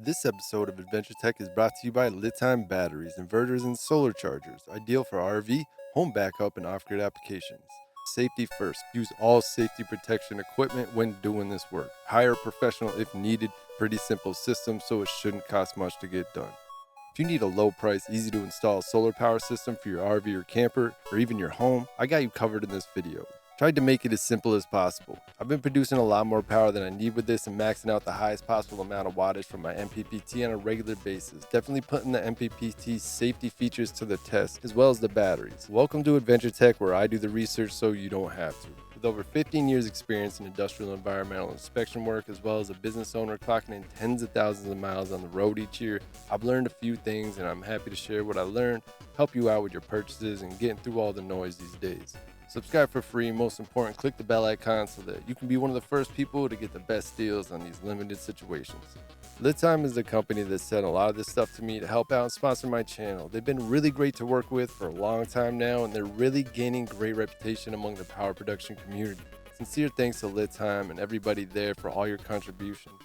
This episode of Adventure Tech is brought to you by LiTime batteries, inverters, and solar chargers, ideal for RV, home backup, and off-grid applications. Safety first. Use all safety protection equipment when doing this work. Hire a professional if needed. Pretty simple system, so it shouldn't cost much to get done. If you need a low price, easy to install solar power system for your RV or camper, or even your home, I got you covered in this video. Tried to make it as simple as possible. I've been producing a lot more power than I need with this and maxing out the highest possible amount of wattage from my MPPT on a regular basis. Definitely putting the MPPT safety features to the test, as well as the batteries. Welcome to Adventure Tech, where I do the research so you don't have to. With over 15 years experience in industrial environmental inspection work, as well as a business owner clocking in tens of thousands of miles on the road each year, I've learned a few things and I'm happy to share what I learned, help you out with your purchases and getting through all the noise these days. Subscribe for free. Most important, click the bell icon so that you can be one of the first people to get the best deals on these limited situations. LiTime is the company that sent a lot of this stuff to me to help out and sponsor my channel. They've been really great to work with for a long time now, and they're really gaining great reputation among the power production community. Sincere thanks to LiTime and everybody there for all your contributions.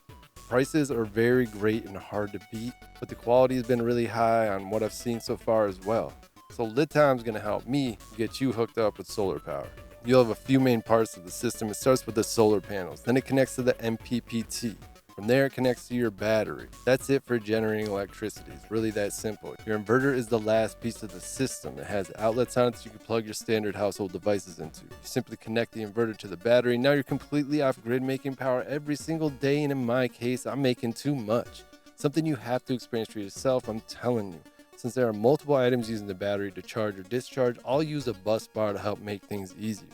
Prices are very great and hard to beat, but the quality has been really high on what I've seen so far as well. So LiTime is going to help me get you hooked up with solar power. You'll have a few main parts of the system. It starts with the solar panels, then it connects to the MPPT. From there, it connects to your battery. That's it for generating electricity. It's really that simple. Your inverter is the last piece of the system. It has outlets on it so you can plug your standard household devices into. You simply connect the inverter to the battery. Now you're completely off grid, making power every single day, and in my case, I'm making too much. Something you have to experience for yourself, I'm telling you. Since there are multiple items using the battery to charge or discharge, I'll use a bus bar to help make things easier.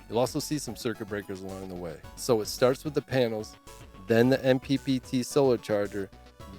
You'll also see some circuit breakers along the way. So it starts with the panels, then the MPPT solar charger,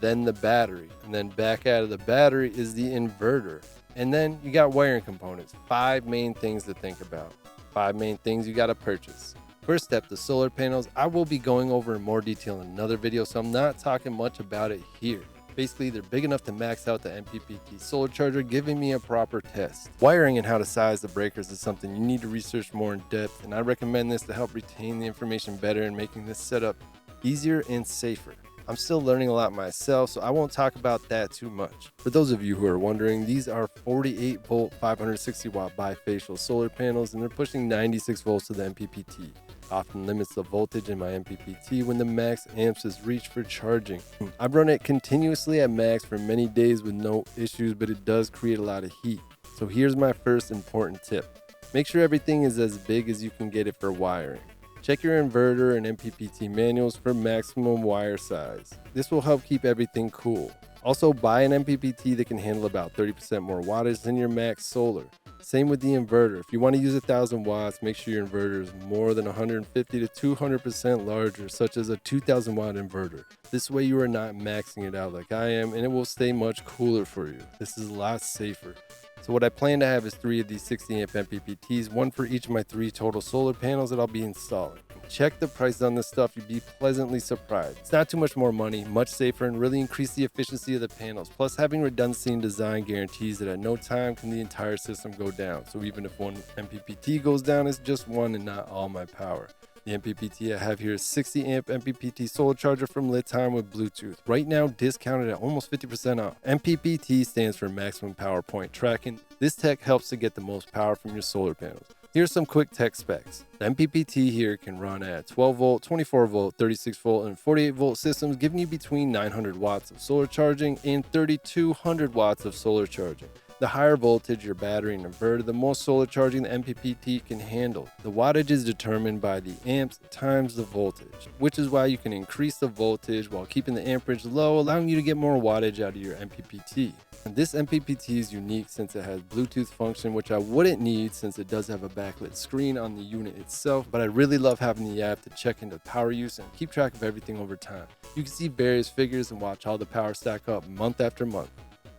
then the battery, and then back out of the battery is the inverter. And then you got wiring components. 5 main things to think about. 5 main things you got to purchase. First step, the solar panels. I will be going over in more detail in another video, so I'm not talking much about it here. Basically, they're big enough to max out the MPPT solar charger, giving me a proper test. Wiring and how to size the breakers is something you need to research more in depth, and I recommend this to help retain the information better and making this setup easier and safer. I'm still learning a lot myself, so I won't talk about that too much. For those of you who are wondering, these are 48 volt 560 watt bifacial solar panels, and they're pushing 96 volts to the MPPT. Often limits the voltage in my MPPT when the max amps is reached for charging. I've run it continuously at max for many days with no issues, but it does create a lot of heat. So here's my first important tip. Make sure everything is as big as you can get it for wiring. Check your inverter and MPPT manuals for maximum wire size. This will help keep everything cool. Also, buy an MPPT that can handle about 30% more wattage than your max solar. Same with the inverter. If you want to use 1000 watts, make sure your inverter is more than 150 to 200% larger, such as a 2000 watt inverter. This way you are not maxing it out like I am, and it will stay much cooler for you. This is a lot safer. So what I plan to have is 3 of these 60 amp MPPTs, one for each of my 3 total solar panels that I'll be installing. Check the price on this stuff, you'd be pleasantly surprised. It's not too much more money, much safer, and really increase the efficiency of the panels. Plus, having redundancy in design guarantees that at no time can the entire system go down. So even if one MPPT goes down, it's just one and not all my power. The MPPT I have here is 60 amp MPPT solar charger from LiTime with Bluetooth. Right now, discounted at almost 50% off. MPPT stands for maximum power point tracking. This tech helps to get the most power from your solar panels. Here's some quick tech specs. The MPPT here can run at 12 volt, 24 volt, 36 volt, and 48 volt systems, giving you between 900 watts of solar charging and 3200 watts of solar charging. The higher voltage your battery and inverter, the more solar charging the MPPT can handle. The wattage is determined by the amps times the voltage, which is why you can increase the voltage while keeping the amperage low, allowing you to get more wattage out of your MPPT. And this MPPT is unique since it has Bluetooth function, which I wouldn't need since it does have a backlit screen on the unit itself, but I really love having the app to check into power use and keep track of everything over time. You can see various figures and watch all the power stack up month after month.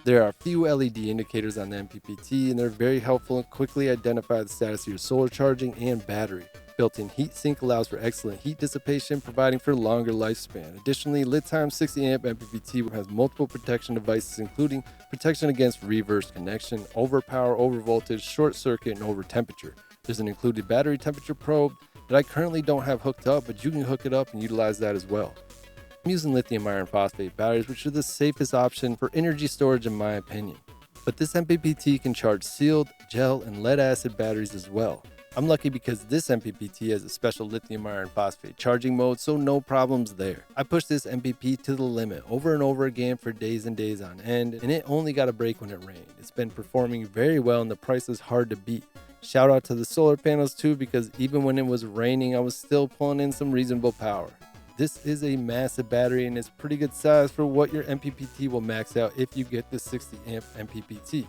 There are a few LED indicators on the MPPT, and they're very helpful and quickly identify the status of your solar charging and battery. Built-in heat sink allows for excellent heat dissipation, providing for longer lifespan. Additionally, LiTime 60 amp MPPT has multiple protection devices, including protection against reverse connection, overpower, overvoltage, short circuit, and over temperature. There's an included battery temperature probe that I currently don't have hooked up, but you can hook it up and utilize that as well. I'm using lithium iron phosphate batteries, which are the safest option for energy storage in my opinion. But this MPPT can charge sealed, gel, and lead acid batteries as well. I'm lucky because this MPPT has a special lithium iron phosphate charging mode, so no problems there. I pushed this MPP to the limit over and over again for days and days on end, and it only got a break when it rained. It's been performing very well and the price is hard to beat. Shout out to the solar panels too, because even when it was raining, I was still pulling in some reasonable power. This is a massive battery and it's pretty good size for what your MPPT will max out if you get the 60 amp MPPT.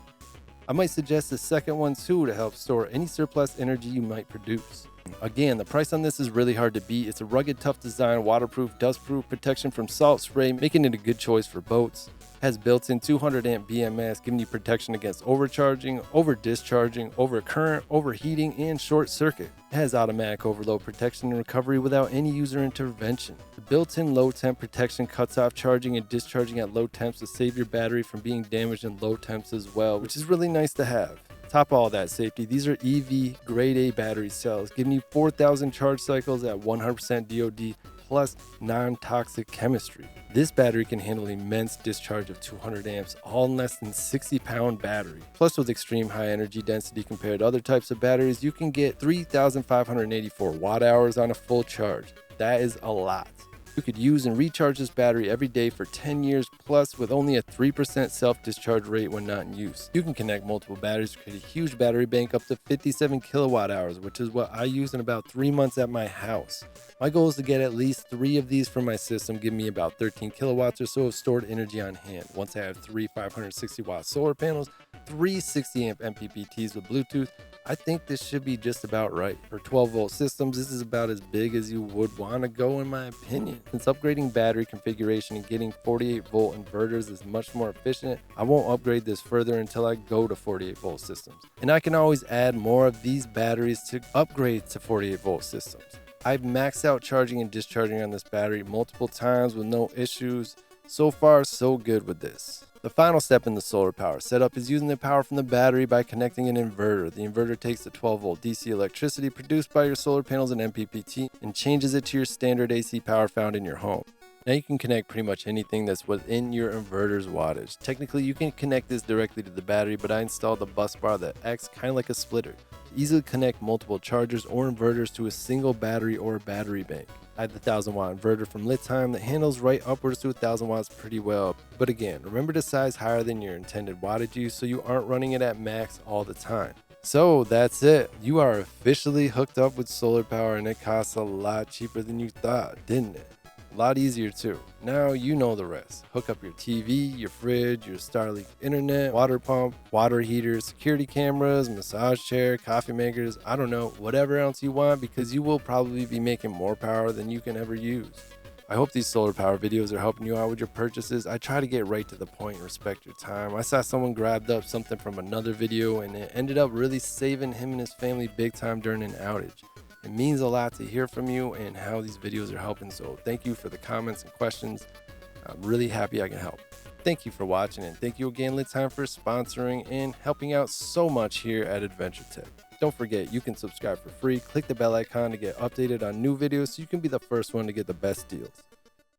I might suggest a second one too to help store any surplus energy you might produce. Again, the price on this is really hard to beat. It's a rugged, tough design, waterproof, dustproof, protection from salt spray, making it a good choice for boats. Has built-in 200 amp BMS, giving you protection against overcharging, over-discharging, overcurrent, overheating, and short circuit. It has automatic overload protection and recovery without any user intervention. The built-in low temp protection cuts off charging and discharging at low temps to save your battery from being damaged in low temps as well, which is really nice to have. Top all that safety, these are EV grade A battery cells, giving you 4,000 charge cycles at 100% DOD plus non-toxic chemistry. This battery can handle immense discharge of 200 amps, all in less than 60-pound battery. Plus, with extreme high energy density compared to other types of batteries, you can get 3,584 watt hours on a full charge. That is a lot. You could use and recharge this battery every day for 10 years plus with only a 3% self-discharge rate when not in use. You can connect multiple batteries to create a huge battery bank up to 57 kilowatt hours, which is what I use in about 3 months at my house. My goal is to get at least 3 of these for my system, giving me about 13 kilowatts or so of stored energy on hand. Once I have 3 560 watt solar panels, 3 60 amp MPPTs with Bluetooth, I think this should be just about right. For 12 volt systems, this is about as big as you would want to go in my opinion. Since upgrading battery configuration and getting 48 volt inverters is much more efficient, I won't upgrade this further until I go to 48 volt systems. And I can always add more of these batteries to upgrade to 48 volt systems. I've maxed out charging and discharging on this battery multiple times with no issues. So far, so good with this. The final step in the solar power setup is using the power from the battery by connecting an inverter. The inverter takes the 12 volt DC electricity produced by your solar panels and MPPT and changes it to your standard AC power found in your home. Now you can connect pretty much anything that's within your inverter's wattage. Technically, you can connect this directly to the battery, but I installed a bus bar that acts kind of like a splitter to easily connect multiple chargers or inverters to a single battery or battery bank. I have the 1000 watt inverter from LiTime that handles right upwards to 1000 watts pretty well. But again, remember to size higher than your intended wattage use so you aren't running it at max all the time. So that's it. You are officially hooked up with solar power and it costs a lot cheaper than you thought, didn't it? A lot easier too. Now you know the rest. Hook up your TV, your fridge, your Starlink internet, water pump, water heater, security cameras, massage chair, coffee makers, I don't know, whatever else you want, because you will probably be making more power than you can ever use. I hope these solar power videos are helping you out with your purchases. I try to get right to the point and respect your time. I saw someone grabbed up something from another video and it ended up really saving him and his family big time during an outage. It means a lot to hear from you and how these videos are helping, so thank you for the comments and questions. I'm really happy I can help. Thank you for watching, and thank you again LiTime for sponsoring and helping out so much here at Adventure Tech. Don't forget, you can subscribe for free, click the bell icon to get updated on new videos so you can be the first one to get the best deals.